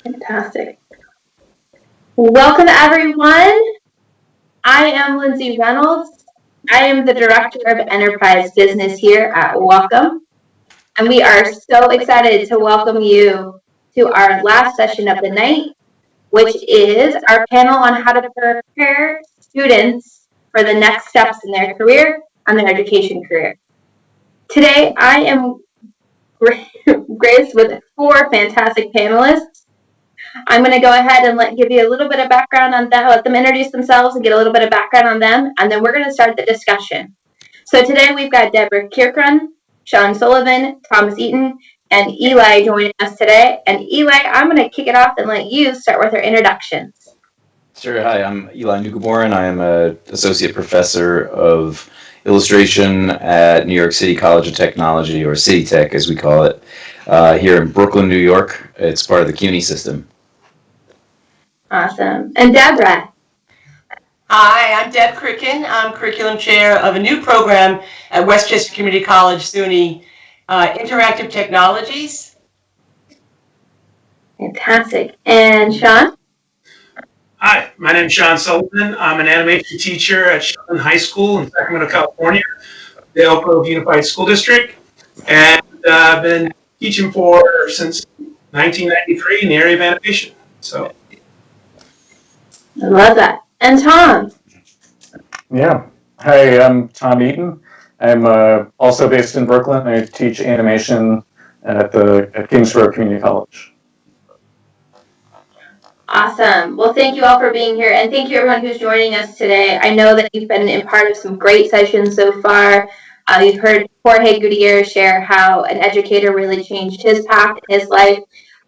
Fantastic. Welcome, everyone. I am Lindsay Reynolds. I am the Director of Enterprise Business here at Wacom, and we are so excited to welcome you to our last session of the night, which is our panel on how to prepare students for the next steps in their career and their education career. Today, I am graced with 4 fantastic panelists. I'm going to go ahead and give you a little bit of background on them, let them introduce themselves and get a little bit of background on them, and then we're going to start the discussion. So today we've got Deborah Krikun, Shawn Sullivan, Thomas Eaton, and Eli joining us today. And Eli, I'm going to kick it off and let you start with our introductions. Sure. Hi, I'm Eli Neugeboren. I am an associate professor of illustration at New York City College of Technology, or City Tech as we call it, here in Brooklyn, New York. It's part of the CUNY system. Awesome. And Deborah? Hi, I'm Deb Krikun. I'm curriculum chair of a new program at Westchester Community College, SUNY, Interactive Technologies. Fantastic. And Shawn? Hi, my name is Shawn Sullivan. I'm an animation teacher at Shawn High School in Sacramento, California, the Elk Grove Unified School District, and I've been teaching since 1993 in the area of animation. So, I love that. And Tom? Yeah. Hi, I'm Tom Eaton. I'm also based in Brooklyn. I teach animation at Kingsborough Community College. Awesome. Well, thank you all for being here, and thank you everyone who's joining us today. I know that you've been a part of some great sessions so far. You've heard Jorge Gutierrez share how an educator really changed his path in his life,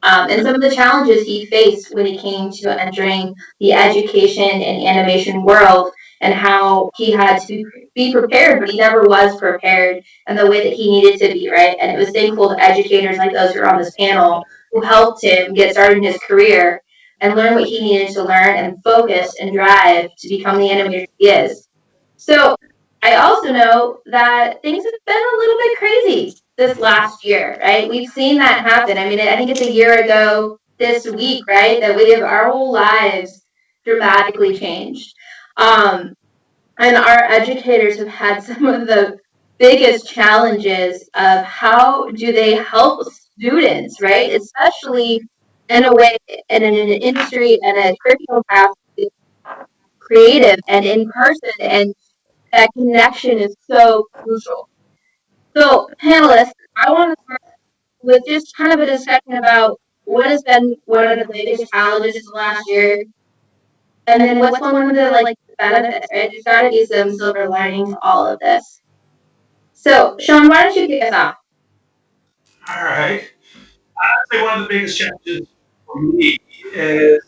and some of the challenges he faced when he came to entering the education and animation world, and how he had to be prepared, but he never was prepared in the way that he needed to be, right? And it was thankful to educators like those who are on this panel who helped him get started in his career and learn what he needed to learn and focus and drive to become the animator he is. So I also know that things have been a little bit crazy this last year, right? We've seen that happen. I mean, I think it's a year ago this week, right, that our whole lives dramatically changed. And our educators have had some of the biggest challenges of how do they help students, right? Especially in a way, and in an industry and a curriculum path, creative and in person, and that connection is so crucial. So, panelists, I want to start with just kind of a discussion about what has been one of the biggest challenges of last year, and then what's one of the benefits, right? There's got to be some silver lining to all of this. So, Shawn, why don't you kick us off? all right. I'd say one of the biggest challenges for me is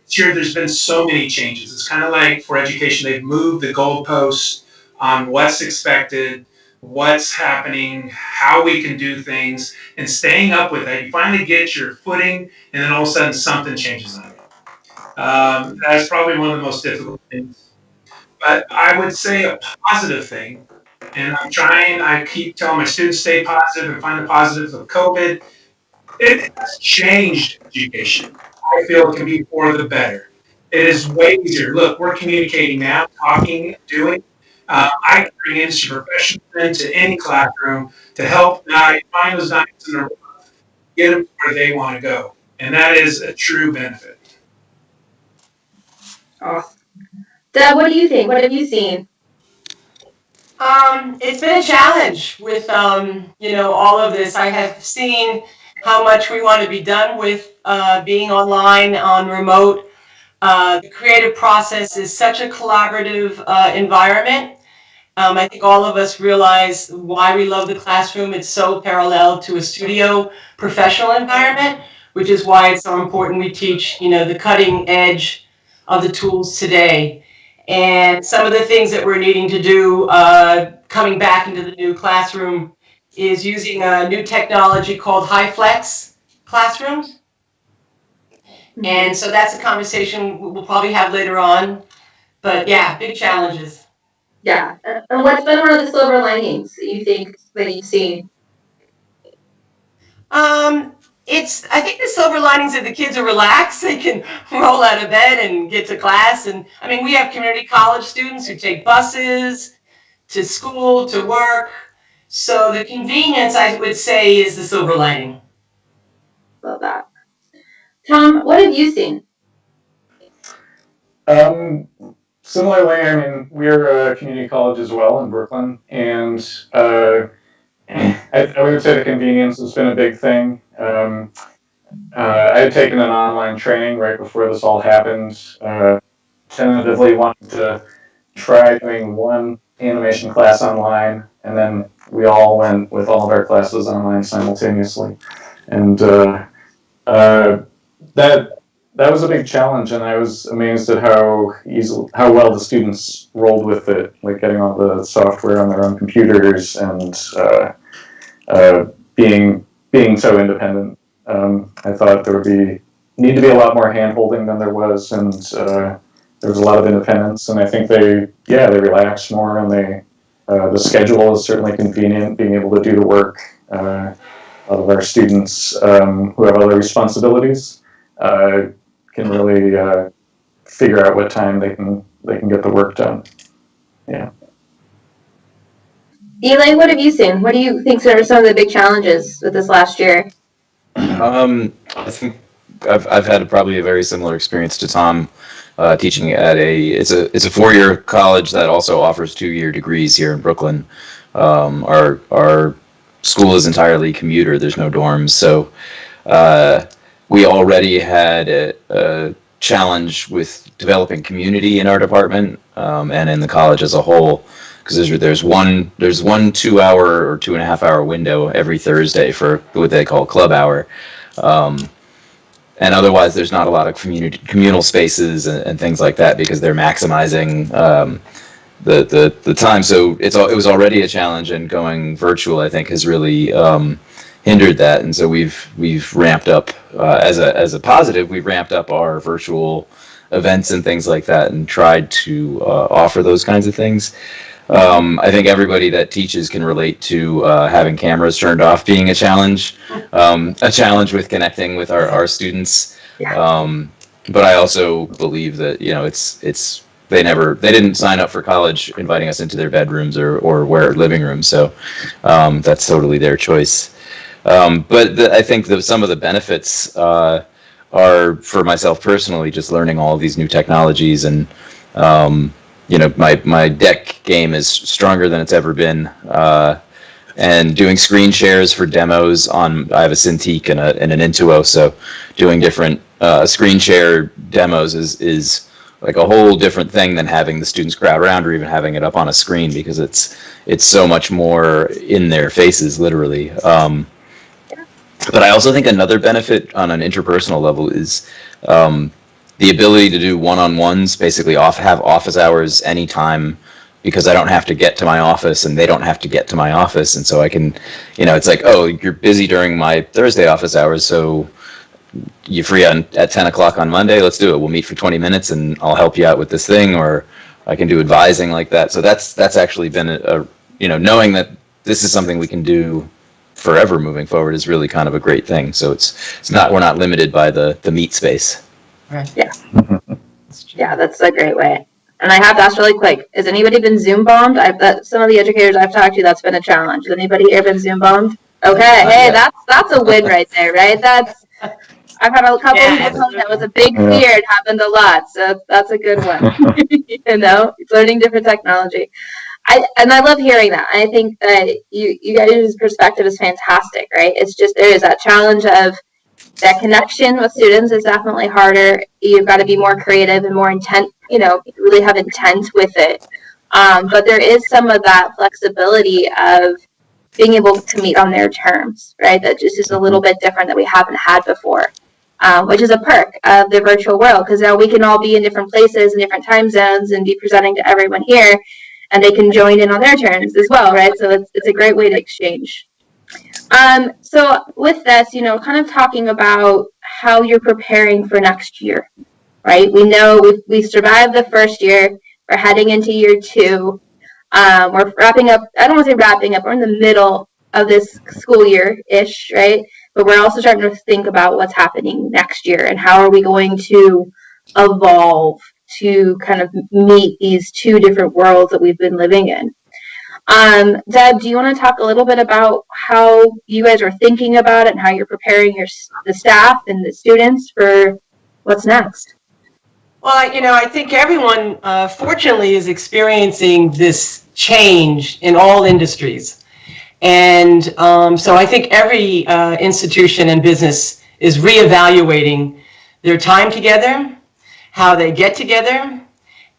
this year there's been so many changes. It's kind of like for education, they've moved the goalposts on what's expected, what's happening, how we can do things, and staying up with that. You finally get your footing, and then all of a sudden something changes on you. That's probably one of the most difficult things. But I would say a positive thing, and I keep telling my students stay positive and find the positives of COVID. It has changed education. I feel it can be for the better. It is way easier. Look, we're communicating now, talking, doing. I can bring industry professionals into any classroom to help find those diamonds in the rough, get them where they want to go. And that is a true benefit. Awesome. Deb, what do you think? What have you seen? It's been a challenge with, all of this. I have seen how much we want to be done with being online, on remote. The creative process is such a collaborative environment. I think all of us realize why we love the classroom. It's so parallel to a studio professional environment, which is why it's so important we teach, the cutting edge of the tools today. And some of the things that we're needing to do coming back into the new classroom is using a new technology called HiFlex classrooms. And so that's a conversation we'll probably have later on. But yeah, big challenges. Yeah. And what's been one of the silver linings that you think that you've seen? I think the silver linings that the kids are relaxed. They can roll out of bed and get to class. And I mean, we have community college students who take buses to school, to work. So the convenience, I would say, is the silver lining. Love that. Tom, what have you seen? Similarly, I mean, we're a community college as well in Brooklyn, and I would say the convenience has been a big thing. I had taken an online training right before this all happened. Tentatively wanted to try doing one animation class online, and then we all went with all of our classes online simultaneously, and that was a big challenge, and I was amazed at how well the students rolled with it, like getting all the software on their own computers and being so independent. I thought there would need to be a lot more hand-holding than there was, and there was a lot of independence, and I think they relaxed more, and the schedule is certainly convenient, being able to do the work. A lot of our students who have other responsibilities can really figure out what time they can get the work done. Yeah. Eli, what have you seen? What do you think are some of the big challenges with this last year? I think I've had probably a very similar experience to Tom, teaching at it's a 4-year college that also offers 2-year degrees here in Brooklyn. Our school is entirely commuter. There's no dorms, so we already had a challenge with developing community in our department and in the college as a whole, because there's one 2-hour or 2.5-hour window every Thursday for what they call club hour, and otherwise there's not a lot of communal spaces and things like that because they're maximizing the time. So it was already a challenge, and going virtual, I think, has really hindered that. And so we've ramped up as a positive. We've ramped up our virtual events and things like that, and tried to offer those kinds of things. I think everybody that teaches can relate to having cameras turned off being a challenge with connecting with our students. But I also believe that they didn't sign up for college inviting us into their bedrooms or living rooms, so that's totally their choice. But I think some of the benefits are, for myself personally, just learning all of these new technologies, and my deck game is stronger than it's ever been, and doing screen shares for demos I have a Cintiq and an Intuo, so doing different screen share demos is like a whole different thing than having the students crowd around or even having it up on a screen, because it's so much more in their faces, literally. But I also think another benefit on an interpersonal level is the ability to do one-on-ones, basically have office hours anytime, because I don't have to get to my office and they don't have to get to my office. And so I can, it's like, oh, you're busy during my Thursday office hours, so you free at 10 o'clock on Monday, let's do it. We'll meet for 20 minutes and I'll help you out with this thing, or I can do advising like that. So that's actually been knowing that this is something we can do forever moving forward is really kind of a great thing. So we're not limited by the meet space. Right. Yeah. Yeah, that's a great way. And I have to ask really quick, has anybody been Zoom bombed? Some of the educators I've talked to, that's been a challenge. Has anybody here been Zoom bombed? Okay, hey, that's a win right there, right? I've had a couple of people tell me that was a big fear. It happened a lot, so that's a good one. It's learning different technology. I love hearing that. I think that you guys' perspective is fantastic, right? It's just there is that challenge of that connection with students is definitely harder. You've got to be more creative and more intent, really have intent with it. But there is some of that flexibility of being able to meet on their terms, right? That just is a little bit different that we haven't had before, which is a perk of the virtual world, because now we can all be in different places and different time zones and be presenting to everyone here, and they can join in on their turns as well, right? So it's a great way to exchange. So with this, kind of talking about how you're preparing for next year, right? We know we survived the first year. We're heading into year 2. We're wrapping up. I don't want to say wrapping up. We're in the middle of this school year-ish, right? But we're also starting to think about what's happening next year and how are we going to evolve to kind of meet these two different worlds that we've been living in. Deb, do you want to talk a little bit about how you guys are thinking about it and how you're preparing the staff and the students for what's next? Well, I think everyone, fortunately, is experiencing this change in all industries. And so I think every institution and business is reevaluating their time together, how they get together,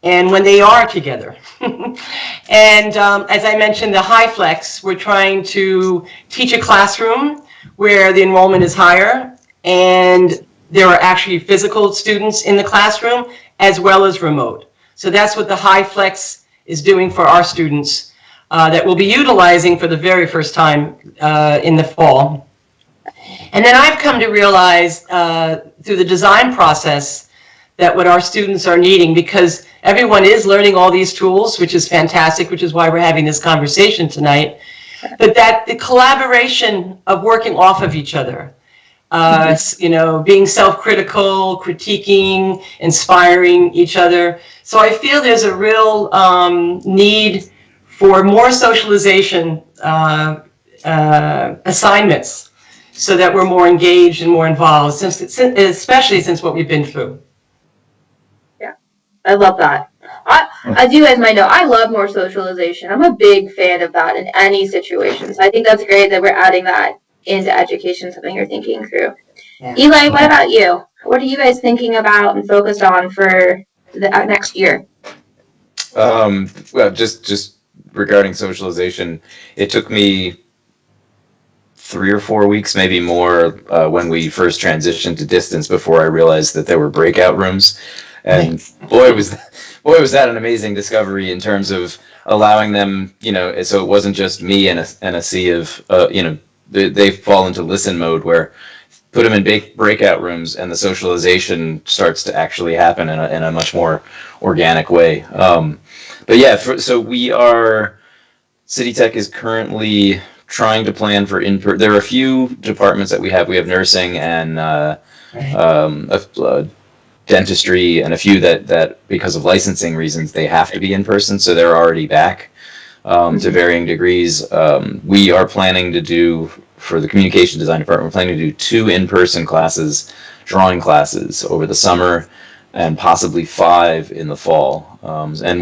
and when they are together. And as I mentioned, the high flex, we're trying to teach a classroom where the enrollment is higher and there are actually physical students in the classroom as well as remote. So that's what the high flex is doing for our students that we'll be utilizing for the very first time in the fall. And then I've come to realize through the design process that what our students are needing, because everyone is learning all these tools, which is fantastic, which is why we're having this conversation tonight, but that the collaboration of working off of each other, being self-critical, critiquing, inspiring each other. So I feel there's a real need for more socialization assignments so that we're more engaged and more involved, especially since what we've been through. Yeah, I love that. As you guys might know, I love more socialization. I'm a big fan of that in any situation. So I think that's great that we're adding that into education, something you're thinking through. Yeah. Eli, what about you? What are you guys thinking about and focused on for the next year? Well, just regarding socialization, it took me 3 or 4 weeks, maybe more, when we first transitioned to distance before I realized that there were breakout rooms. And boy, was that an amazing discovery in terms of allowing them, so it wasn't just me and a sea of, they fall into listen mode where put them in breakout rooms and the socialization starts to actually happen in a much more organic way. But yeah, so City Tech is currently trying to plan for there are a few departments that we have nursing and dentistry and a few that because of licensing reasons they have to be in person, so they're already back to varying degrees. We are planning to do, for the communication design department, we're planning to do 2 in-person classes, drawing classes over the summer and possibly 5 in the fall. And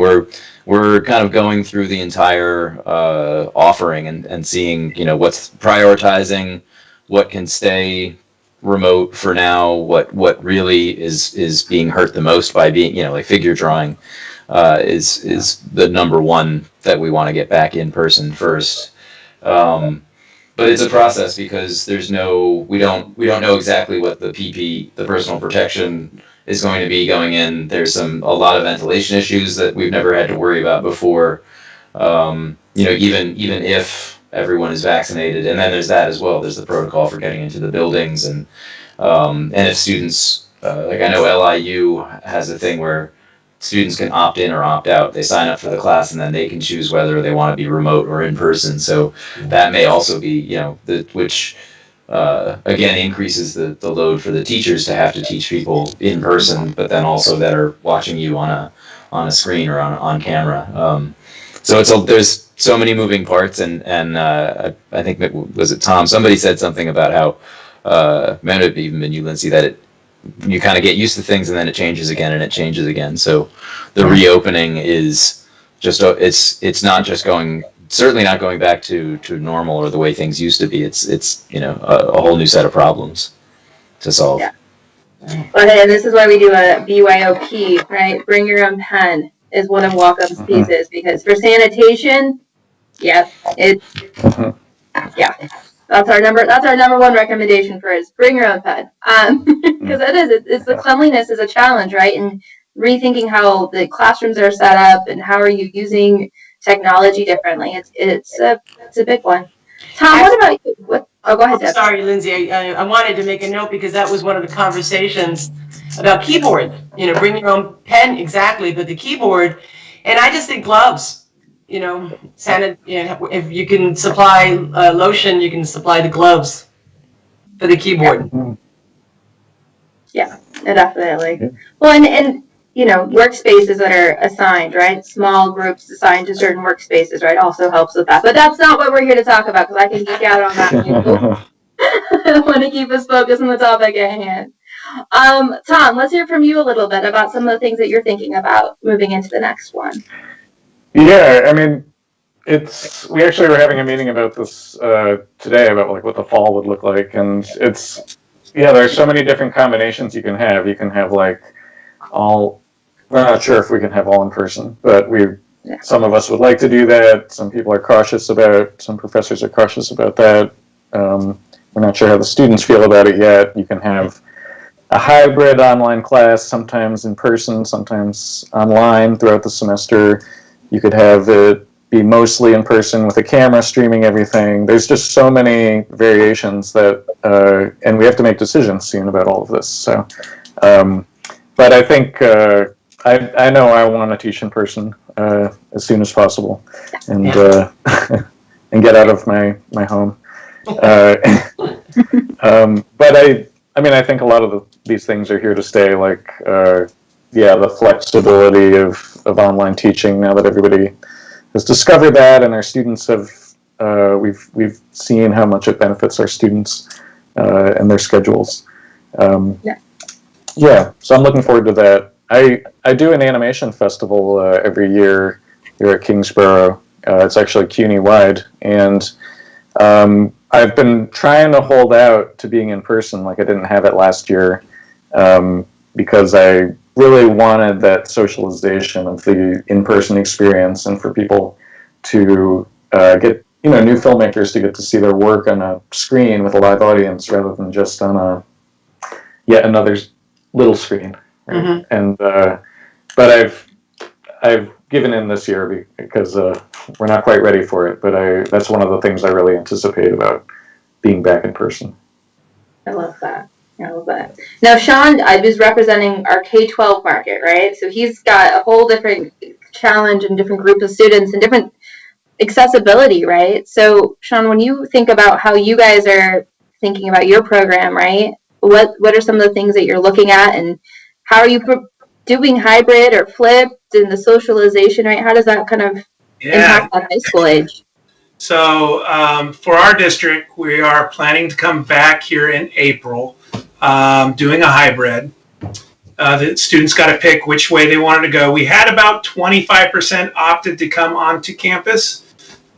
we're kind of going through the entire offering and seeing, what's prioritizing, what can stay remote for now, what really is being hurt the most by being, like figure drawing is the number one that we want to get back in person first. But it's a process because we don't know exactly what the PP, the personal protection, is going to be going in. There's a lot of ventilation issues that we've never had to worry about before. Even if everyone is vaccinated, and then there's that as well. There's the protocol for getting into the buildings, and if students, like I know LIU has a thing where students can opt in or opt out. They sign up for the class and then they can choose whether they want to be remote or in person. So that may also be, which again increases the load for the teachers to have to teach people in person, but then also that are watching you on a screen or on camera. So there's so many moving parts, and I think, was it Tom? Somebody said something about how might have even been you, Lindsay, that you kind of get used to things and then it changes again and it changes again. So the reopening is just, it's not just certainly not going back to normal or the way things used to be. It's a whole new set of problems to solve. Yeah. Well, and this is why we do a BYOP, right? Bring your own pen is one of Wacom's pieces, because for sanitation, yeah, that's our number one recommendation for is bring your own pen. Because it's the cleanliness is a challenge, right? And rethinking how the classrooms are set up and how are you using technology differently. It's a big one. Tom, what about you? Go ahead, Deb. Sorry, Lindsay. I wanted to make a note because that was one of the conversations about keyboard. Bring your own pen, exactly, but the keyboard. And I just think gloves. if you can supply lotion, you can supply the gloves for the keyboard. Yeah, definitely. Yeah. Well, and workspaces that are assigned, right? Small groups assigned to certain workspaces, right? Also helps with that. But that's not what we're here to talk about, because I can geek out on that. I want to keep us focused on the topic at hand. Tom, let's hear from you a little bit about some of the things that you're thinking about moving into the next one. Yeah, I mean, we actually were having a meeting about this today, about like what the fall would look like, and there's so many different combinations you can have. You can have like we're not sure if we can have all in person, but some of us would like to do that. Some people are cautious some professors are cautious about that. We're not sure how the students feel about it yet. You can have a hybrid online class, sometimes in person, sometimes online throughout the semester. You could have it be mostly in person with a camera streaming everything. There's just so many variations that, and we have to make decisions soon about all of this. So, but I think I know I want to teach in person as soon as possible, and and get out of my home. But I think a lot of these things are here to stay. Like, the flexibility of online teaching, now that everybody has discovered that, and our students have, we've seen how much it benefits our students and their schedules. So I'm looking forward to that. I do an animation festival every year here at Kingsborough. It's actually CUNY-wide, and I've been trying to hold out to being in person. Like, I didn't have it last year because I really wanted that socialization of the in-person experience, and for people to get, new filmmakers to get to see their work on a screen with a live audience rather than just on yet another little screen. Right? Mm-hmm. And but I've given in this year because we're not quite ready for it. But that's one of the things I really anticipate about being back in person. I love that. Now, Shawn is representing our K-12 market, right? So he's got a whole different challenge and different group of students and different accessibility, right? So, Shawn, when you think about how you guys are thinking about your program, right? What are some of the things that you're looking at, and how are you doing hybrid or flipped, and the socialization, right? How does that kind of impact that high school age? So for our district, we are planning to come back here in April, doing a hybrid. The students got to pick which way they wanted to go. We had about 25% opted to come onto campus,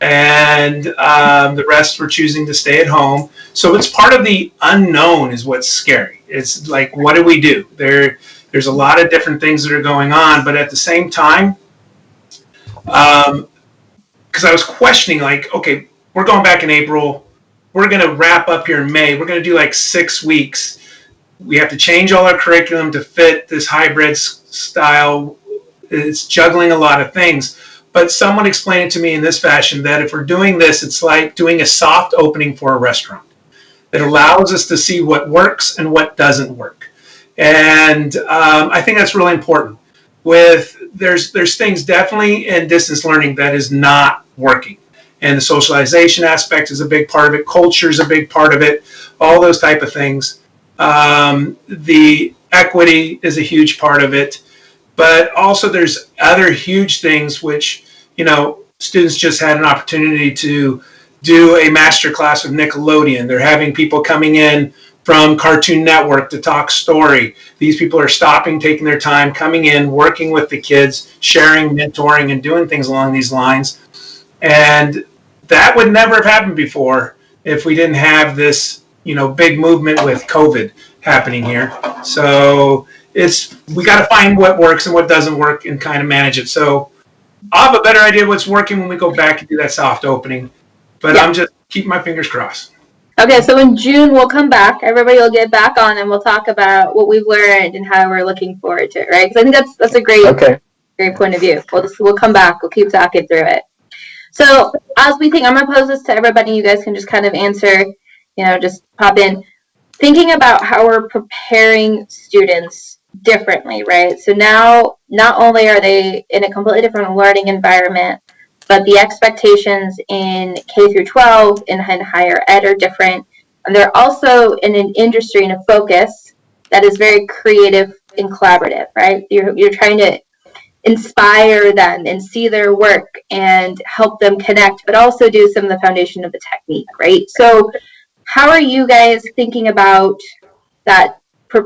and the rest were choosing to stay at home. So it's part of the unknown is what's scary. It's like, what do we do? There's a lot of different things that are going on, but at the same time, because I was questioning, like, okay, we're going back in April. We're going to wrap up here in May. We're going to do like 6 weeks. We have to change all our curriculum to fit this hybrid style. It's juggling a lot of things. But someone explained it to me in this fashion, that if we're doing this, it's like doing a soft opening for a restaurant. It allows us to see what works and what doesn't work. And I think that's really important. There's things definitely in distance learning that is not working. And the socialization aspect is a big part of it. Culture is a big part of it. All those type of things. The equity is a huge part of it. But also there's other huge things which, students just had an opportunity to do a master class with Nickelodeon. They're having people coming in from Cartoon Network to talk story. These people are stopping, taking their time, coming in, working with the kids, sharing, mentoring, and doing things along these lines. And that would never have happened before if we didn't have this, big movement with COVID happening here. So we got to find what works and what doesn't work and kind of manage it. So I'll have a better idea of what's working when we go back and do that soft opening. But I'm just keeping my fingers crossed. Okay, so in June we'll come back. Everybody will get back on, and we'll talk about what we've learned and how we're looking forward to it, right? Because I think that's a great point of view. We'll come back. We'll keep talking through it. So as we think, I'm going to pose this to everybody. You guys can just kind of answer, just pop in. Thinking about how we're preparing students differently, right? So now not only are they in a completely different learning environment, but the expectations in K through 12 and higher ed are different. And they're also in an industry and a focus that is very creative and collaborative, right? You're trying to inspire them and see their work and help them connect, but also do some of the foundation of the technique, right? So how are you guys thinking about that? How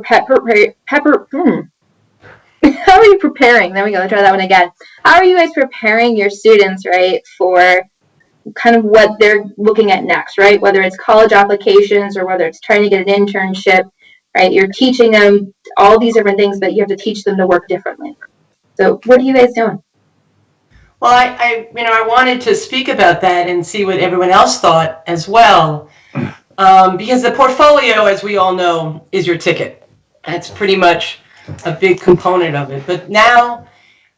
are you preparing? There we go. Let's try that one again. How are you guys preparing your students, right, for kind of what they're looking at next, right? Whether it's college applications or whether it's trying to get an internship, right? You're teaching them all these different things, but you have to teach them to work differently. So what are you guys doing? Well, I wanted to speak about that and see what everyone else thought as well, because the portfolio, as we all know, is your ticket. That's pretty much a big component of it. But now,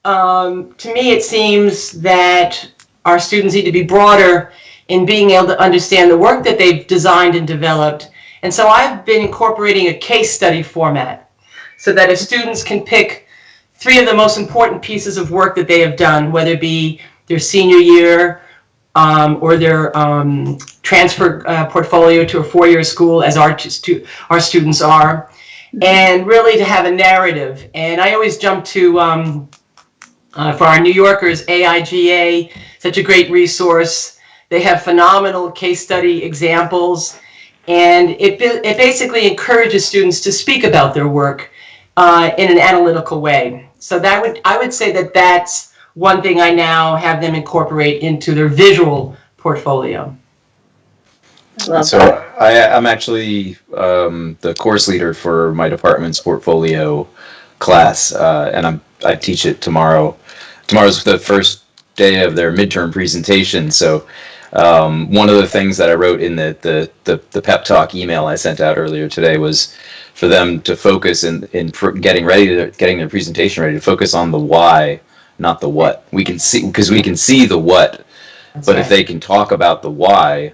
to me, it seems that our students need to be broader in being able to understand the work that they've designed and developed. And so I've been incorporating a case study format so that if students can pick 3 of the most important pieces of work that they have done, whether it be their senior year or their transfer portfolio to a 4-year school, as our students are, and really to have a narrative. And I always jump to, for our New Yorkers, AIGA, such a great resource. They have phenomenal case study examples, and it basically encourages students to speak about their work in an analytical way. So I would say that that's one thing I now have them incorporate into their visual portfolio. So I'm actually the course leader for my department's portfolio class, and I teach it tomorrow. Tomorrow's the first day of their midterm presentation. So one of the things that I wrote in the pep talk email I sent out earlier today was for them to focus in getting their presentation ready, to focus on the why, not the what. We can see, because we can see the what, That's but right. if they can talk about the why,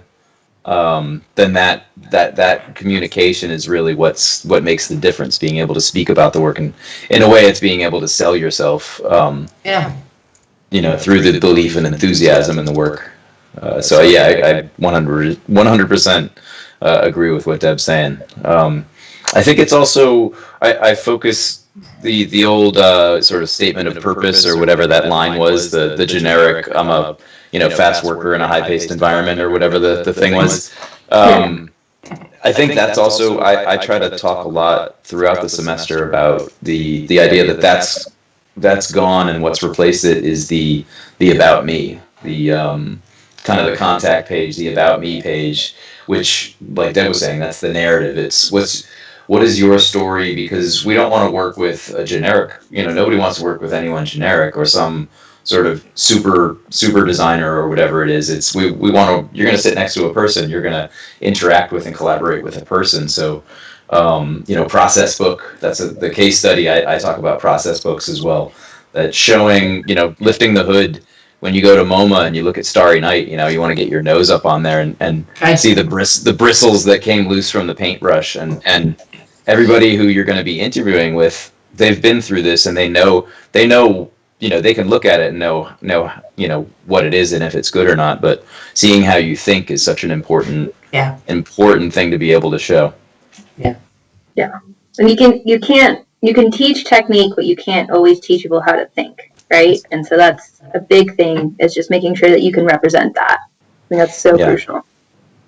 then that communication is really what makes the difference. Being able to speak about the work, and in a way, it's being able to sell yourself. Yeah. Through the belief and enthusiasm in the work. So yeah, I 100% agree with what Deb's saying. I think it's also I focus the old sort of statement of purpose, or whatever that line was, the generic I'm a fast worker in a high-paced environment, or whatever the thing was. I think that's also I try to talk a lot throughout the semester about the idea that that's gone, and what's replaced it is the about me, the kind of the contact page, the about me page, which, like Deb was saying, that's the narrative. It's what is your story, because we don't want to work with a generic, nobody wants to work with anyone generic or some sort of super designer or whatever it is. It's we want to, you're going to sit next to a person, you're going to interact with and collaborate with a person. So process book, that's the case study. I talk about process books as well, that showing, lifting the hood when you go to MoMA and you look at Starry Night, you want to get your nose up on there and see the bristles that came loose from the paintbrush, and everybody who you're going to be interviewing with, they've been through this, and they know, they can look at it and know what it is and if it's good or not. But seeing how you think is such an important thing to be able to show. Yeah. And you can teach technique, but you can't always teach people how to think, right? And so that's a big thing, is just making sure that you can represent that. I think that's so crucial.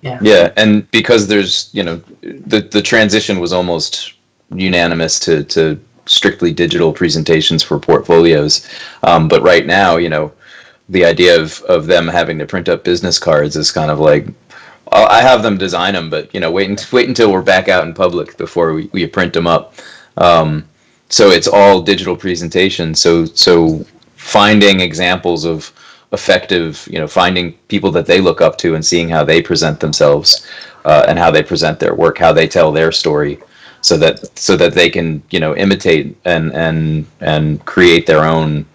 Yeah, and because there's, the transition was almost unanimous to strictly digital presentations for portfolios. But right now, the idea of them having to print up business cards is kind of like, I have them design them, but wait until we're back out in public before we print them up. So it's all digital presentation. So finding examples of effective, finding people that they look up to and seeing how they present themselves, and how they present their work, how they tell their story, so that they can imitate and create their own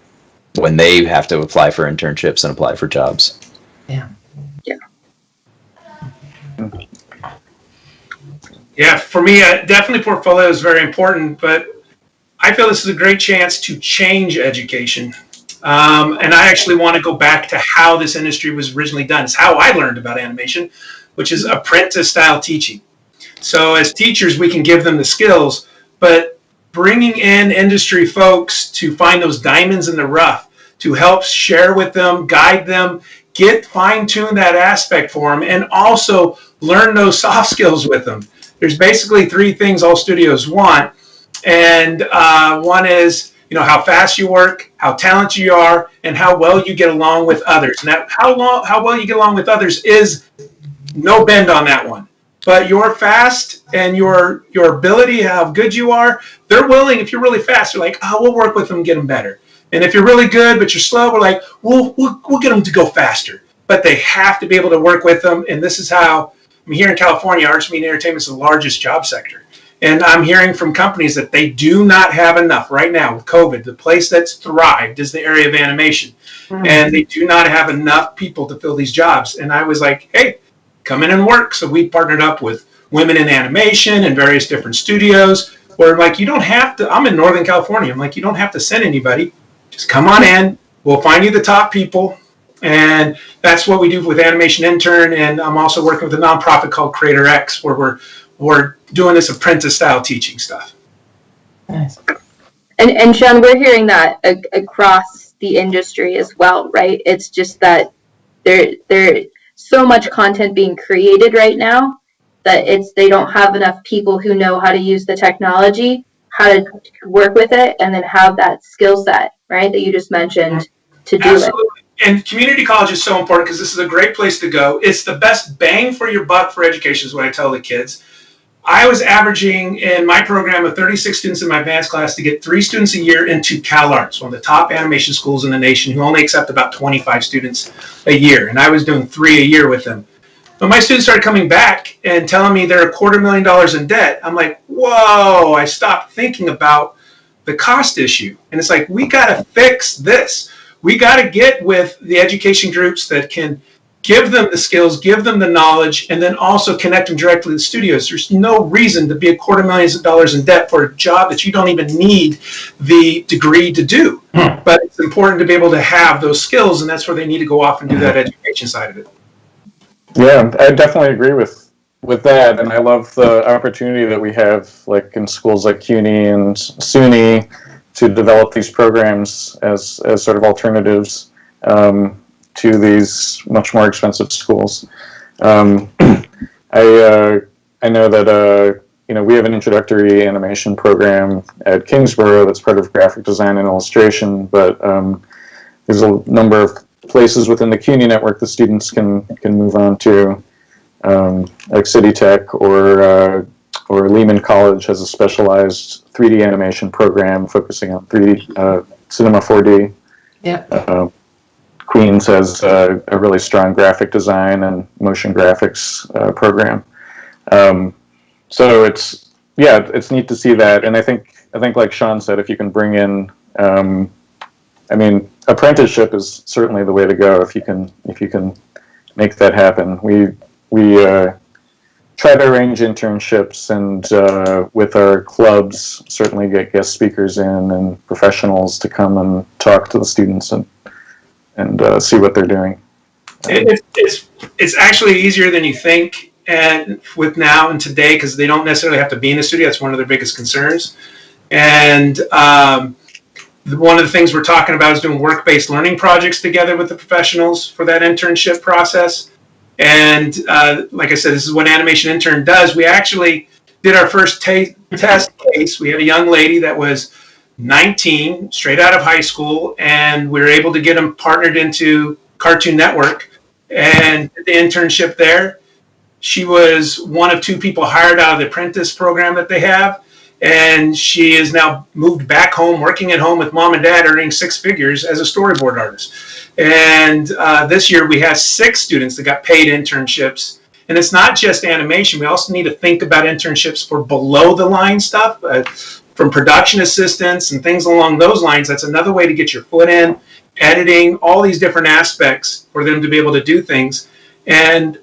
when they have to apply for internships and apply for jobs. Yeah, for me, definitely portfolio is very important, but I feel this is a great chance to change education. And I actually want to go back to how this industry was originally done. It's how I learned about animation, which is apprentice style teaching. So as teachers, we can give them the skills, but bringing in industry folks to find those diamonds in the rough, to help share with them, guide them, fine-tune that aspect for them, and also learn those soft skills with them. There's basically 3 things all studios want, and one is, how fast you work, how talented you are, and how well you get along with others. And that how well you get along with others is no bend on that one. But your fast and your ability, how good you are, they're willing. If you're really fast, they're like, we'll work with them and get them better. And if you're really good but you're slow, we're like, we'll get them to go faster. But they have to be able to work with them. And this is how, here in California, arts, media, and entertainment is the largest job sector. And I'm hearing from companies that they do not have enough right now with COVID. The place that's thrived is the area of animation. And they do not have enough people to fill these jobs. And I was like, hey, come in and work. So we partnered up with Women in Animation and various different studios where you don't have to, I'm in Northern California. I'm like, you don't have to send anybody. Just come on in. We'll find you the top people. And that's what we do with Animation Intern. And I'm also working with a nonprofit called Creator X where we're doing this apprentice style teaching stuff. Nice. And Shawn, we're hearing that across the industry as well, right? It's just that there's so much content being created right now that they don't have enough people who know how to use the technology, how to work with it, and then have that skill set, right, that you just mentioned to do Absolutely. It. And community college is so important because this is a great place to go. It's the best bang for your buck for education is what I tell the kids. I was averaging in my program of 36 students in my advanced class to get 3 students a year into CalArts, one of the top animation schools in the nation, who only accept about 25 students a year. And I was doing 3 a year with them. But my students started coming back and telling me they're $250,000 in debt. I'm like, whoa, I stopped thinking about the cost issue. And it's like, we got to fix this. We got to get with the education groups that can give them the skills, give them the knowledge, and then also connect them directly to the studios. There's no reason to be $250,000 in debt for a job that you don't even need the degree to do. But it's important to be able to have those skills, and that's where they need to go off and do that education side of it. Yeah, I definitely agree with that, and I love the opportunity that we have, like in schools like CUNY and SUNY, to develop these programs as sort of alternatives to these much more expensive schools. I know that we have an introductory animation program at Kingsborough that's part of graphic design and illustration, but there's a number of places within the CUNY network the students can move on to, like City Tech or Lehman College has a specialized 3D animation program focusing on 3D Cinema 4D. Yeah. Queens has a really strong graphic design and motion graphics program. So it's neat to see that, and I think like Shawn said, if you can bring in, apprenticeship is certainly the way to go if you can make that happen. We try to arrange internships and with our clubs certainly get guest speakers in and professionals to come and talk to the students and see what they're doing. It's actually easier than you think, and with now and today, because they don't necessarily have to be in the studio. That's one of their biggest concerns. And one of the things we're talking about is doing work-based learning projects together with the professionals for that internship process. And like I said, this is what Animation Intern does. We actually did our first test case. We had a young lady that was 19, straight out of high school, and we were able to get them partnered into Cartoon Network and did the internship there. She was one of 2 people hired out of the apprentice program that they have, and she is now moved back home, working at home with mom and dad, earning 6 figures as a storyboard artist. And this year we had 6 students that got paid internships. And it's not just animation. We also need to think about internships for below the line stuff, from production assistants and things along those lines. That's another way to get your foot in, editing, all these different aspects for them to be able to do things. And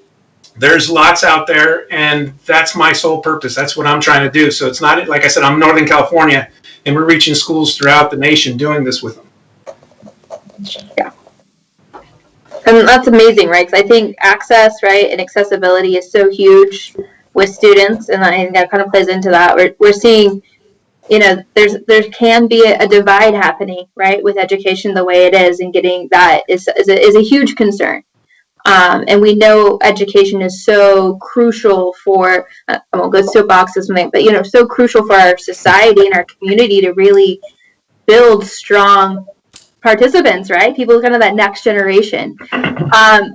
there's lots out there, and that's my sole purpose. That's what I'm trying to do. So it's not, like I said, I'm in Northern California, and we're reaching schools throughout the nation doing this with them. And that's amazing, right? Because I think access, right, and accessibility is so huge with students, and I think that kind of plays into that. We're seeing, you know, there can be a divide happening, right, with education the way it is, and getting that is a huge concern. And we know education is so crucial for, I won't go soapbox or something, but, you know, so crucial for our society and our community to really build strong participants, right? People kind of that next generation.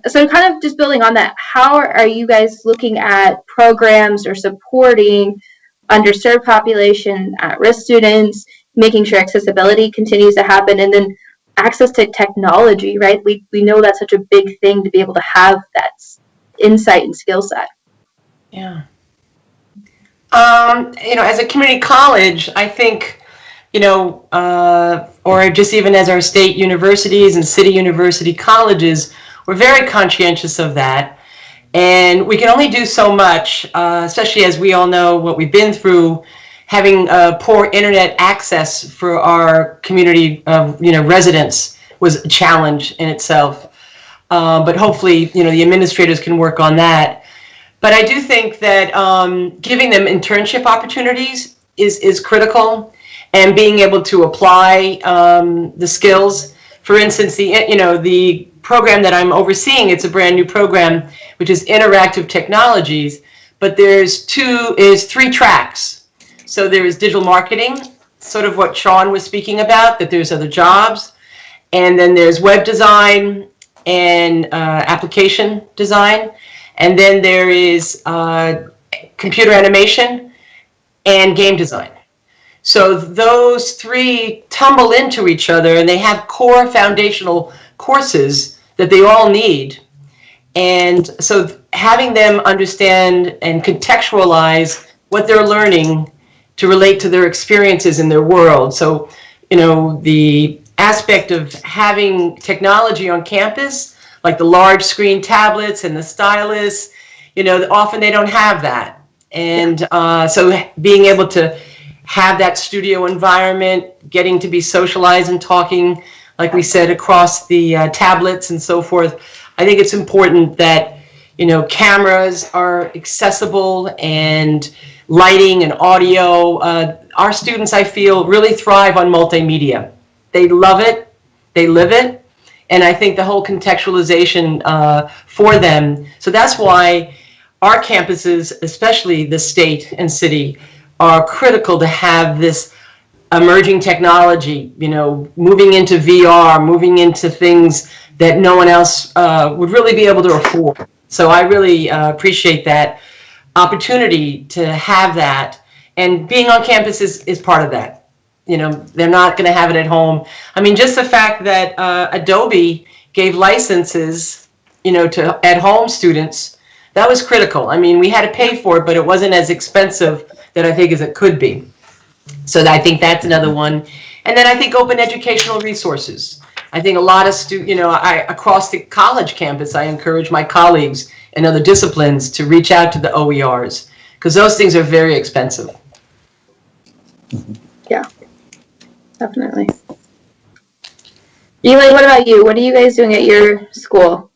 So kind of just building on that, how are you guys looking at programs or supporting underserved population, at-risk students, making sure accessibility continues to happen, and then access to technology, right? We know that's such a big thing to be able to have that insight and skill set. Yeah. You know, as a community college, I think, you know, or just even as our state universities and city university colleges, we're very conscientious of that. And we can only do so much, especially as we all know what we've been through, having poor internet access for our community of, you know, residents was a challenge in itself. But hopefully, you know, the administrators can work on that. But I do think that giving them internship opportunities is critical, and being able to apply the skills. For instance, the program that I'm overseeing, it's a brand new program, which is interactive technologies, but there's three tracks. So there is digital marketing, sort of what Shawn was speaking about, that there's other jobs, and then there's web design and application design, and then there is computer animation and game design. So those three tumble into each other, and they have core foundational courses that they all need. And so having them understand and contextualize what they're learning to relate to their experiences in their world. So, you know, the aspect of having technology on campus, like the large screen tablets and the stylus, you know, often they don't have that. And so being able to have that studio environment, getting to be socialized and talking, like we said, across the tablets and so forth. I think it's important that, you know, cameras are accessible, and lighting and audio. Our students, I feel, really thrive on multimedia. They love it, they live it, and I think the whole contextualization for them. So that's why our campuses, especially the state and city, are critical to have this emerging technology, you know, moving into VR, moving into things that no one else would really be able to afford. So I really appreciate that opportunity to have that, and being on campus is part of that. You know, they're not going to have it at home. I mean, just the fact that Adobe gave licenses, you know, to at-home students, that was critical. I mean, we had to pay for it, but it wasn't as expensive that I think as it could be. So I think that's another one. And then I think open educational resources. I think a lot of across the college campus, I encourage my colleagues in other disciplines to reach out to the OERs, because those things are very expensive. Yeah, definitely. Eli, what about you? What are you guys doing at your school?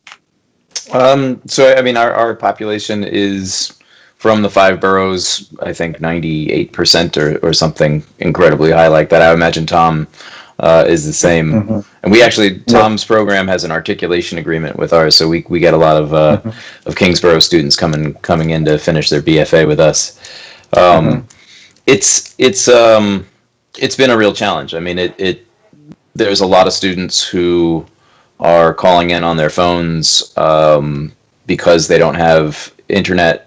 So, I mean, our population is, from the 5 boroughs, I think 98% or something incredibly high like that. I would imagine Tom is the same. Mm-hmm. And we actually, Tom's program has an articulation agreement with ours, so we get a lot of Kingsborough students coming in to finish their BFA with us. It's been a real challenge. I mean, there's a lot of students who are calling in on their phones because they don't have internet.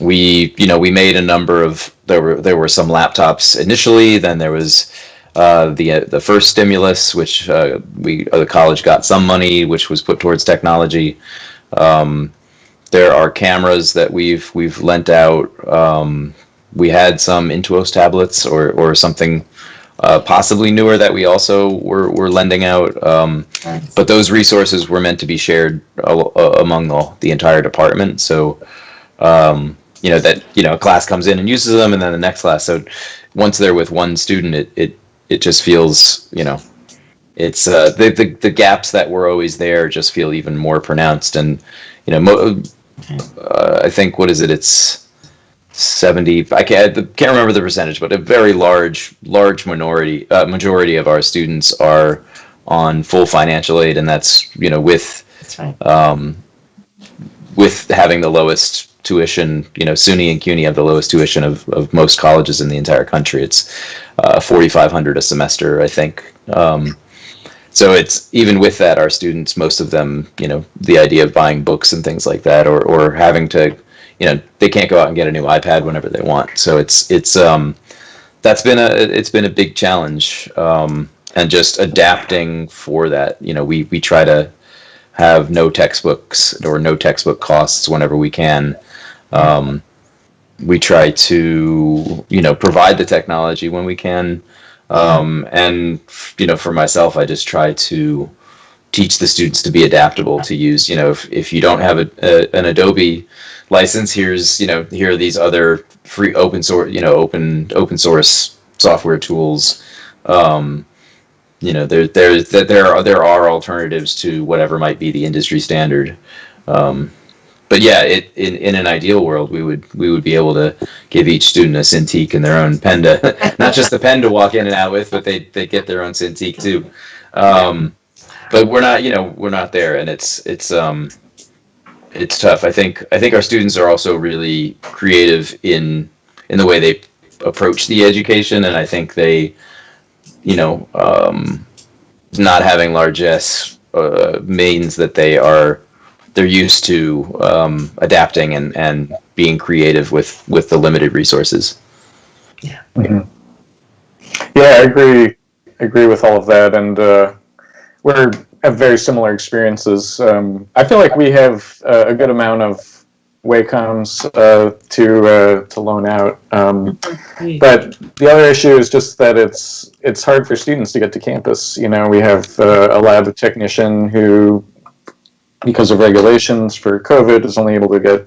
We made a number of, there were some laptops initially, then there was the first stimulus, which the college got some money, which was put towards technology. There are cameras that we've lent out. We had some Intuos tablets or something possibly newer that we also were lending out. But those resources were meant to be shared among the entire department. So, a class comes in and uses them, and then the next class. So once they're with one student, it just feels, it's the gaps that were always there just feel even more pronounced. And I think, what is it? It's 70. I can't remember the percentage, but a very large majority of our students are on full financial aid, and that's That's right. with having the lowest tuition. SUNY and CUNY have the lowest tuition of most colleges in the entire country. It's $4,500 a semester, I think. So it's, even with that, our students, most of them, the idea of buying books and things like that, or having to, they can't go out and get a new iPad whenever they want. So it's been a big challenge, and just adapting for that. We try to have no textbooks or no textbook costs whenever we can. We try to, provide the technology when we can. And, for myself, I just try to teach the students to be adaptable, to use, if you don't have an Adobe license, here are these other free open source software tools. There are alternatives to whatever might be the industry standard. But yeah, in an ideal world, we would be able to give each student a Cintiq and their own pen to, not just the pen to walk in and out with, but they get their own Cintiq too. But we're not there, and it's tough. I think our students are also really creative in the way they approach the education, and I think they, not having largesse means that they're used to adapting and being creative with the limited resources. Yeah. Mm-hmm. Yeah, I agree with all of that, and we have very similar experiences. I feel like we have a good amount of Wacoms to loan out, but the other issue is just that it's hard for students to get to campus. We have a lab technician who, because of regulations for COVID, is only able to get,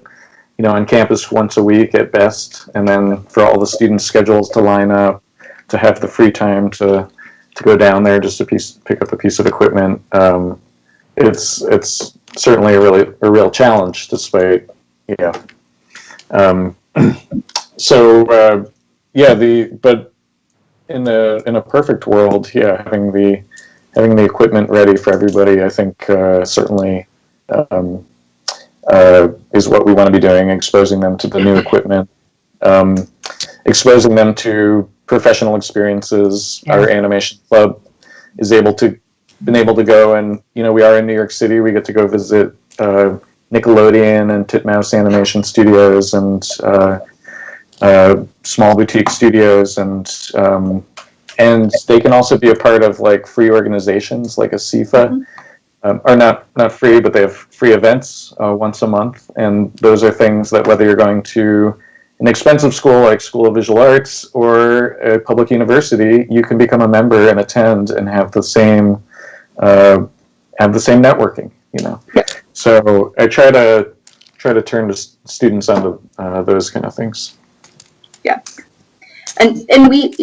on campus once a week at best, and then for all the students' schedules to line up, to have the free time to go down there just to pick up a piece of equipment, it's certainly a real challenge, despite but in a perfect world, having the equipment ready for everybody, I think certainly is what we want to be doing, exposing them to the new equipment, exposing them to professional experiences. Our animation club is been able to go, and we are in New York City. We get to go visit Nickelodeon and Titmouse Animation Studios and small boutique studios, and they can also be a part of like free organizations like a CIFA, or not free, but they have free events once a month, and those are things that, whether you're going to an expensive school like School of Visual Arts or a public university, you can become a member and attend and have the same networking. So I try to turn to students onto those kind of things. Yeah, and we,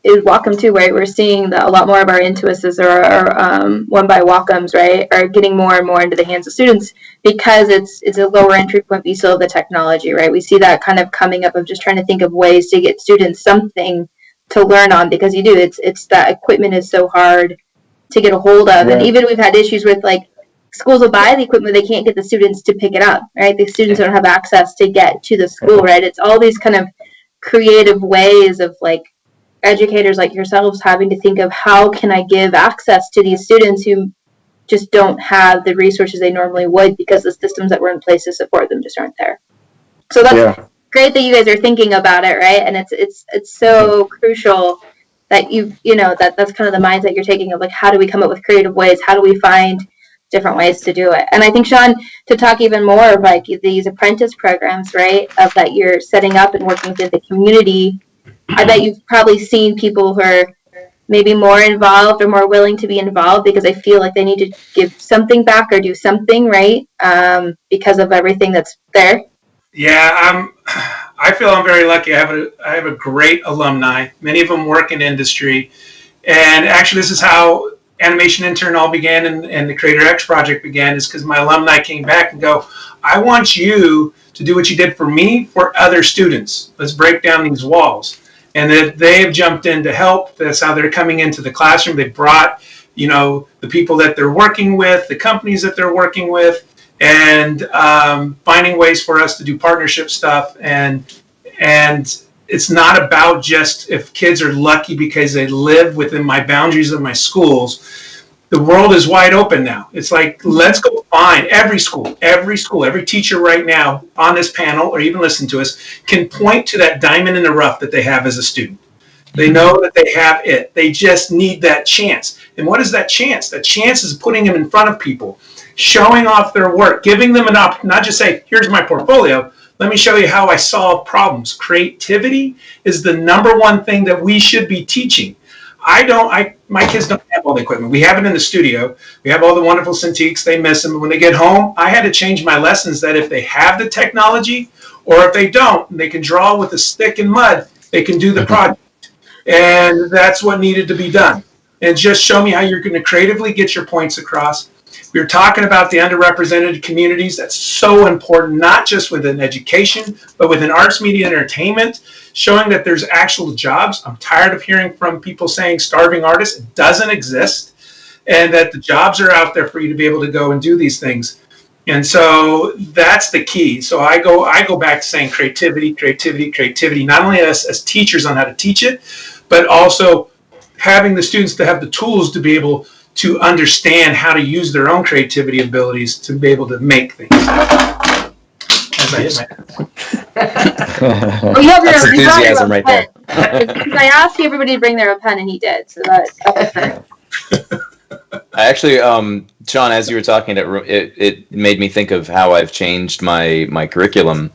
in Wacom too, right? We're seeing that a lot more of our intuists are one by Wacoms, right, are getting more and more into the hands of students, because it's a lower entry point. We still have the technology, right? We see that kind of coming up of just trying to think of ways to get students something to learn on, because it's that equipment is so hard to get a hold of, and even we've had issues with like schools will buy the equipment, they can't get the students to pick it up, right? The students don't have access to get to the school, right? It's all these kind of creative ways of like educators like yourselves having to think of, how can I give access to these students who just don't have the resources they normally would, because the systems that were in place to support them just aren't there. So that's great that you guys are thinking about it, right? And it's so crucial that that's kind of the mindset you're taking of like, how do we come up with creative ways? How do we find different ways to do it? And I think, Shawn, to talk even more of like these apprentice programs, right, of that you're setting up and working with the community, I bet you've probably seen people who are maybe more involved or more willing to be involved because they feel like they need to give something back or do something, right, because of everything that's there. Yeah, I feel I'm very lucky. I have a great alumni. Many of them work in industry, and actually, this is how Animation Intern all began and the Creator X project began is because my alumni came back and go, I want you to do what you did for me for other students. Let's break down these walls. And that they have jumped in to help. That's how they're coming into the classroom. They brought, the people that they're working with, the companies that they're working with, and finding ways for us to do partnership stuff. And it's not about just if kids are lucky because they live within my boundaries of my schools. The world is wide open now. It's like, let's go find every school, every teacher right now on this panel or even listen to us can point to that diamond in the rough that they have as a student. They know that they have it. They just need that chance. And what is that chance? That chance is putting them in front of people, showing off their work, giving them an opportunity, not just say, here's my portfolio. Let me show you how I solve problems. Creativity is the number one thing that we should be teaching. My kids don't have all the equipment. We have it in the studio. We have all the wonderful Cintiqs. They miss them. But when they get home, I had to change my lessons that if they have the technology or if they don't, and they can draw with a stick and mud, they can do the project. And that's what needed to be done. And just show me how you're going to creatively get your points across. We were talking about the underrepresented communities. That's so important, not just within education, but within arts, media, and entertainment, showing that there's actual jobs. I'm tired of hearing from people saying starving artists. It doesn't exist, and that the jobs are out there for you to be able to go and do these things. And so that's the key. So I go back to saying creativity, not only as teachers on how to teach it, but also having the students to have the tools to be able to understand how to use their own creativity abilities to be able to make things. Well, you have That's your enthusiasm right there. Because I asked everybody to bring their pen, and he did. So that was perfect. I actually, Shawn, as you were talking, it made me think of how I've changed my curriculum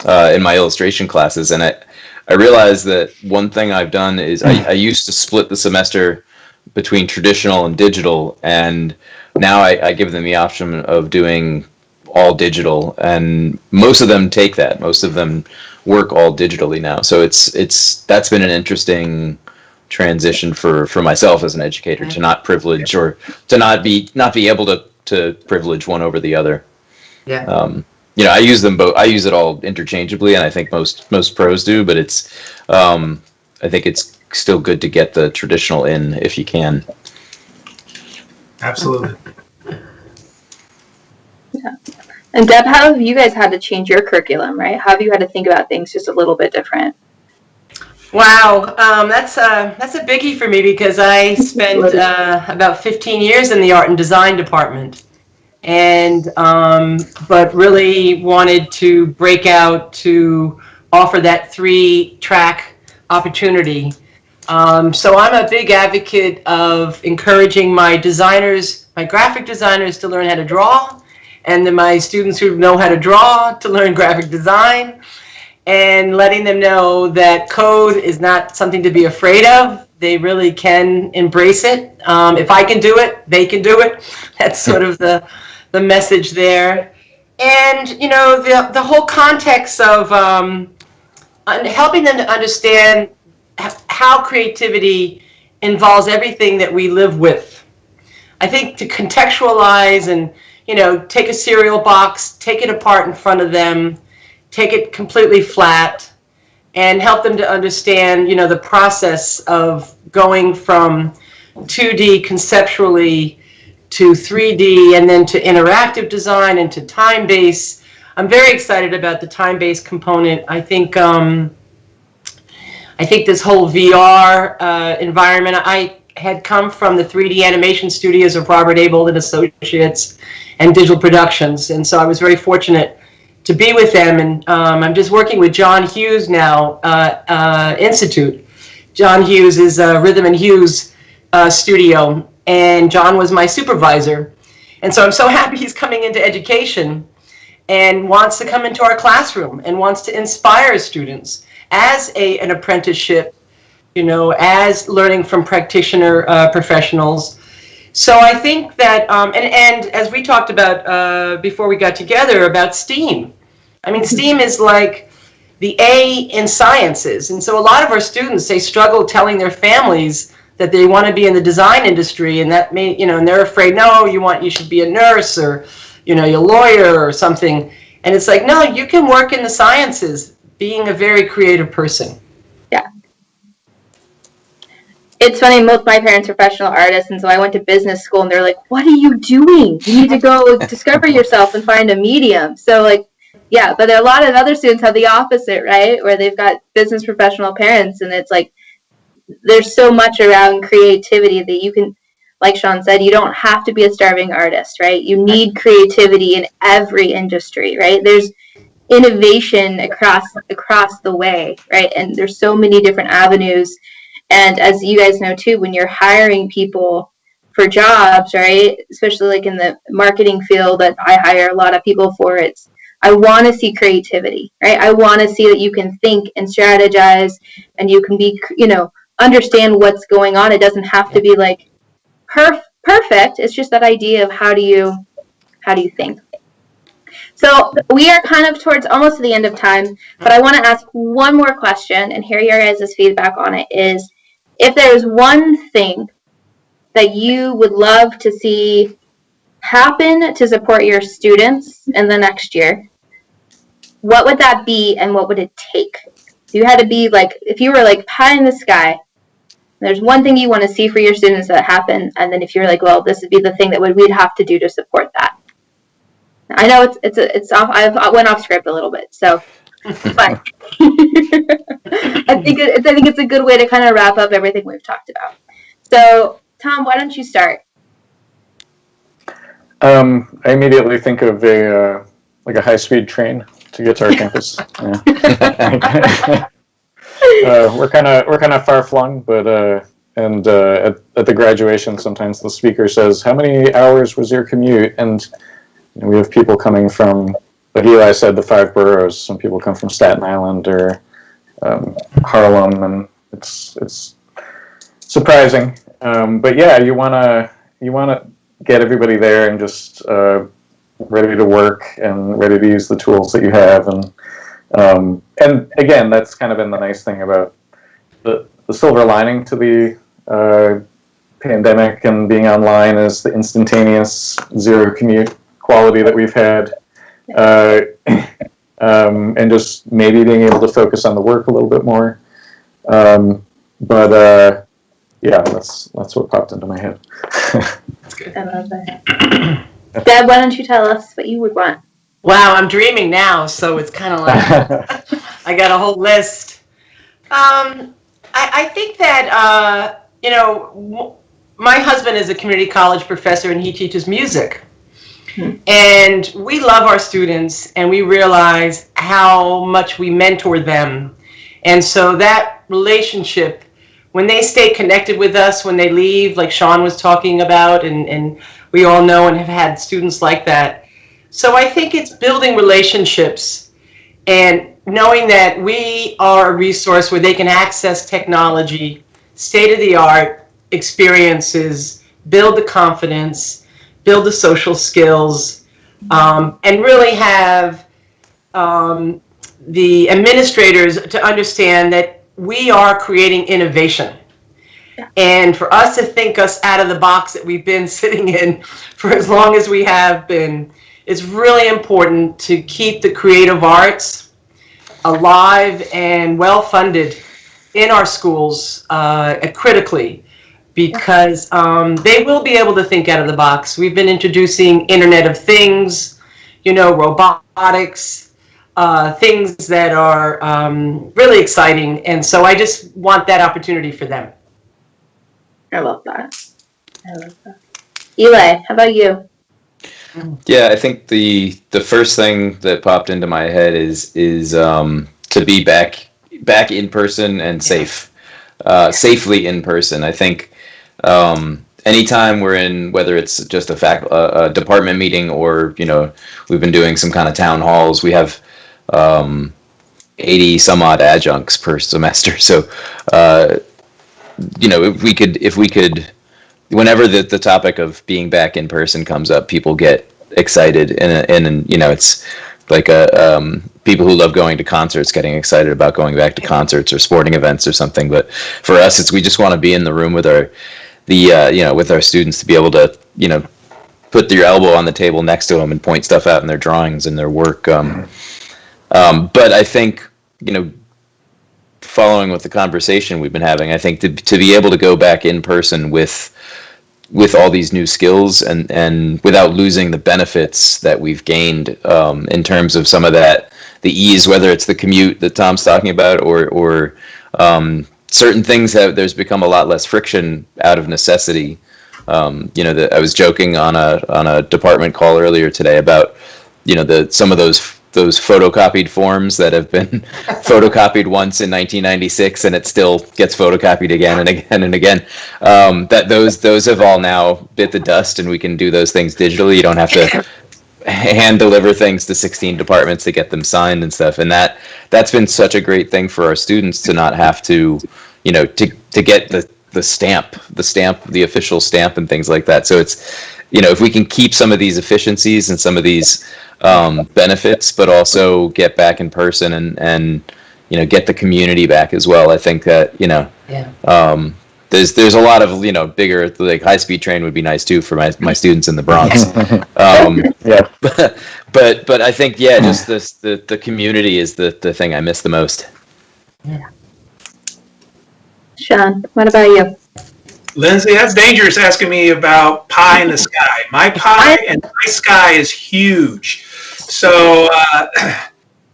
in my illustration classes, and I realized that one thing I've done is I used to split the semester between traditional and digital, and now I give them the option of doing all digital, and most of them take that. Most of them work all digitally now, so that's been an interesting transition for myself as an educator to not privilege or to not be able to privilege one over the other. Yeah. I use them both. I use it all interchangeably, and I think most pros do. But I think it's still good to get the traditional in if you can. Absolutely. Yeah. And Deb, how have you guys had to change your curriculum, right? How have you had to think about things just a little bit different? Wow, that's a biggie for me because I spent about 15 years in the art and design department, and but really wanted to break out to offer that 3-track opportunity. So I'm a big advocate of encouraging my designers, my graphic designers, to learn how to draw, and then my students who know how to draw to learn graphic design, and letting them know that code is not something to be afraid of. They really can embrace it. If I can do it, they can do it. That's sort of the message there. And, the whole context of helping them to understand how creativity involves everything that we live with. I think to contextualize and, take a cereal box, take it apart in front of them, take it completely flat, and help them to understand, the process of going from 2D conceptually to 3D and then to interactive design and to time-based. I'm very excited about the time-based component. I think this whole VR environment, I had come from the 3D animation studios of Robert Abel and Associates and Digital Productions, and so I was very fortunate to be with them. And I'm just working with John Hughes now, Institute. John Hughes is Rhythm and Hughes studio, and John was my supervisor. And so I'm so happy he's coming into education and wants to come into our classroom and wants to inspire students as an apprenticeship, as learning from practitioner professionals. So I think that, and as we talked about before we got together about STEAM, STEAM is like the A in sciences. And so a lot of our students, they struggle telling their families that they want to be in the design industry, and that may, and they're afraid, no, you should be a nurse, or, you're a lawyer or something. And it's like, no, you can work in the sciences, being a very creative person. Yeah. It's funny, both my parents are professional artists, and so I went to business school, and they're like, what are you doing? You need to go discover yourself and find a medium. So, like, yeah, but a lot of other students have the opposite, right? Where they've got business professional parents, and it's like, there's so much around creativity that you can, like Shawn said, you don't have to be a starving artist, right? You need creativity in every industry, right? There's innovation across the way, right? And there's so many different avenues. And as you guys know too, when you're hiring people for jobs, right, especially like in the marketing field that I hire a lot of people for, I want to see creativity, right? I want to see that you can think and strategize, and you can be, understand what's going on. It doesn't have to be like perfect. It's just that idea of how do you think. So we are kind of towards almost the end of time, but I want to ask one more question and hear your guys' feedback on it. Is, if there's one thing that you would love to see happen to support your students in the next year, what would that be, and what would it take? If you had to be like, if you were like pie in the sky, there's one thing you want to see for your students that happen, and then if you're like, well, this would be the thing that we'd have to do to support that. I know it's off. I went off script a little bit, so, but I think it's a good way to kind of wrap up everything we've talked about. So, Tom, why don't you start? I immediately think of a high-speed train to get to our campus. We're kind of far-flung, but at the graduation, sometimes the speaker says, "How many hours was your commute?" And we have people coming from, like Eli said, the 5 boroughs. Some people come from Staten Island or Harlem, and it's surprising. But yeah, you wanna get everybody there and just ready to work and ready to use the tools that you have. And again, that's kind of been the nice thing about the silver lining to the pandemic and being online is the instantaneous zero commute quality that we've had, and just maybe being able to focus on the work a little bit more. Yeah, that's what popped into my head. That's good. I love that. Deb, why don't you tell us what you would want? Wow, I'm dreaming now, so it's kind of like I got a whole list. I think that my husband is a community college professor, and he teaches music. And we love our students, and we realize how much we mentor them. And so that relationship, when they stay connected with us, when they leave, like Shawn was talking about, and we all know and have had students like that. So I think it's building relationships and knowing that we are a resource where they can access technology, state-of-the-art experiences, build the confidence, build the social skills, and really have the administrators to understand that we are creating innovation. And for us to think us out of the box that we've been sitting in for as long as we have been, it's really important to keep the creative arts alive and well-funded in our schools critically, because they will be able to think out of the box. We've been introducing Internet of Things, robotics, things that are really exciting. And so I just want that opportunity for them. I love that. Eli, how about you? Yeah, I think the first thing that popped into my head is to be back in person and safe, safely in person. I think anytime we're in, whether it's just a department meeting or we've been doing some kind of town halls, we have 80 some odd adjuncts per semester. So if we could, whenever the topic of being back in person comes up, people get excited, and it's like people who love going to concerts getting excited about going back to concerts or sporting events or something. But for us, we just want to be in the room with with our students, to be able to, put your elbow on the table next to them and point stuff out in their drawings and their work. But I think, following with the conversation we've been having, I think to be able to go back in person with all these new skills and without losing the benefits that we've gained in terms of some of the ease, whether it's the commute that Tom's talking about or certain things that there's become a lot less friction out of necessity. I was joking on a department call earlier today about, some of those photocopied forms that have been photocopied once in 1996 and it still gets photocopied again and again and again. That those have all now bit the dust, and we can do those things digitally. You don't have to hand deliver things to 16 departments to get them signed and stuff. And that's been such a great thing for our students to not have to, to get the stamp, the official stamp and things like that. So it's, if we can keep some of these efficiencies and some of these benefits, but also get back in person and get the community back as well. I think that, there's a lot of, bigger, like high-speed train would be nice too for my students in the Bronx. But I think, just the community is the thing I miss the most. Yeah. Shawn, what about you? Lindsay, that's dangerous asking me about pie in the sky. My pie and my sky is huge. So,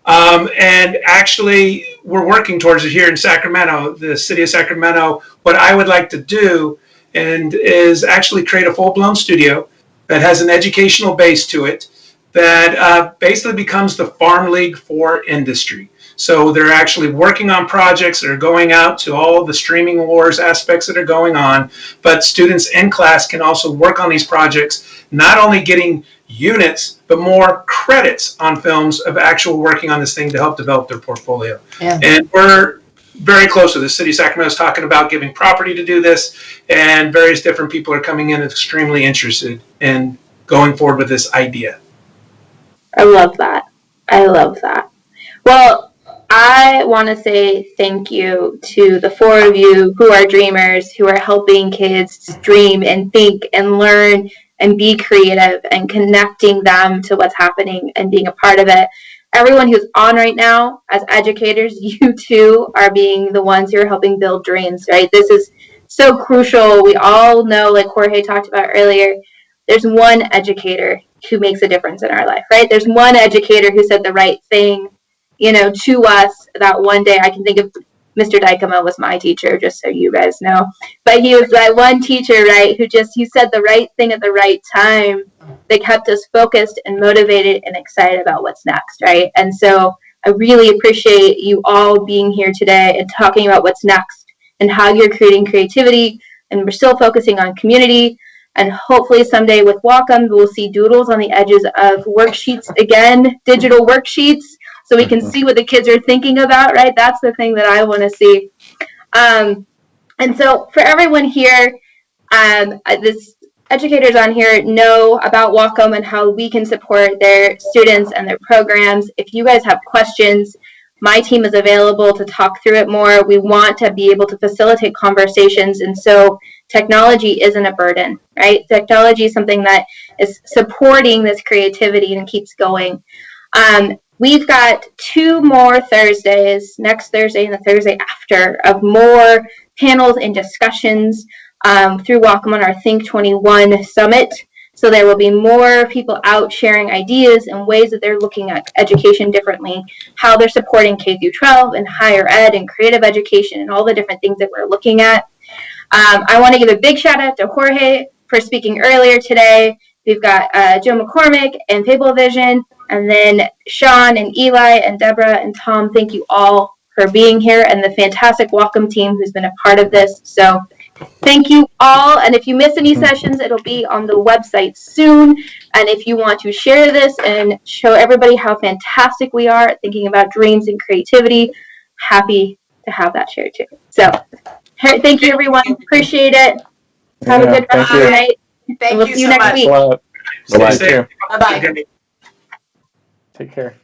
and actually, we're working towards it here in Sacramento, the city of Sacramento. What I would like to do is actually create a full-blown studio that has an educational base to it that basically becomes the farm league for industry. So they're actually working on projects that are going out to all the streaming wars aspects that are going on, but students in class can also work on these projects, not only getting units, but more credits on films of actual working on this thing to help develop their portfolio. Yeah. And we're very close to the city of Sacramento is talking about giving property to do this, and various different people are coming in extremely interested in going forward with this idea. I love that. Well, I want to say thank you to the four of you who are dreamers, who are helping kids dream and think and learn and be creative and connecting them to what's happening and being a part of it. Everyone who's on right now, as educators, you too are being the ones who are helping build dreams, right? This is so crucial. We all know, like Jorge talked about earlier, there's one educator who makes a difference in our life, right? There's one educator who said the right thing, to us that one day. I can think of Mr. Dykema was my teacher, just so you guys know. But he was that one teacher, right, he said the right thing at the right time that kept us focused and motivated and excited about what's next, right? And so I really appreciate you all being here today and talking about what's next and how you're creating creativity. And we're still focusing on community. And hopefully someday with Wacom, we'll see doodles on the edges of worksheets again, digital worksheets, so we can see what the kids are thinking about, right? That's the thing that I want to see. And so for everyone here, this educators on here know about Wacom and how we can support their students and their programs. If you guys have questions, my team is available to talk through it more. We want to be able to facilitate conversations, and so technology isn't a burden, right? Technology is something that is supporting this creativity and keeps going. We've got 2 more Thursdays, next Thursday and the Thursday after, of more panels and discussions through Wacom on our thINK21 Summit. So there will be more people out sharing ideas and ways that they're looking at education differently, how they're supporting K-12 and higher ed and creative education and all the different things that we're looking at. I want to give a big shout out to Jorge for speaking earlier today. We've got Joe McCormick and Fable Vision, and then Shawn and Eli and Deborah and Tom. Thank you all for being here, and the fantastic Wacom team who's been a part of this. So thank you all. And if you miss any sessions, it'll be on the website soon. And if you want to share this and show everybody how fantastic we are at thinking about dreams and creativity, happy to have that shared too. So thank you, everyone. Appreciate it. Have a good rest of your night. Thank we'll you see you so next much. week. Bye-bye. Bye-bye. Take care.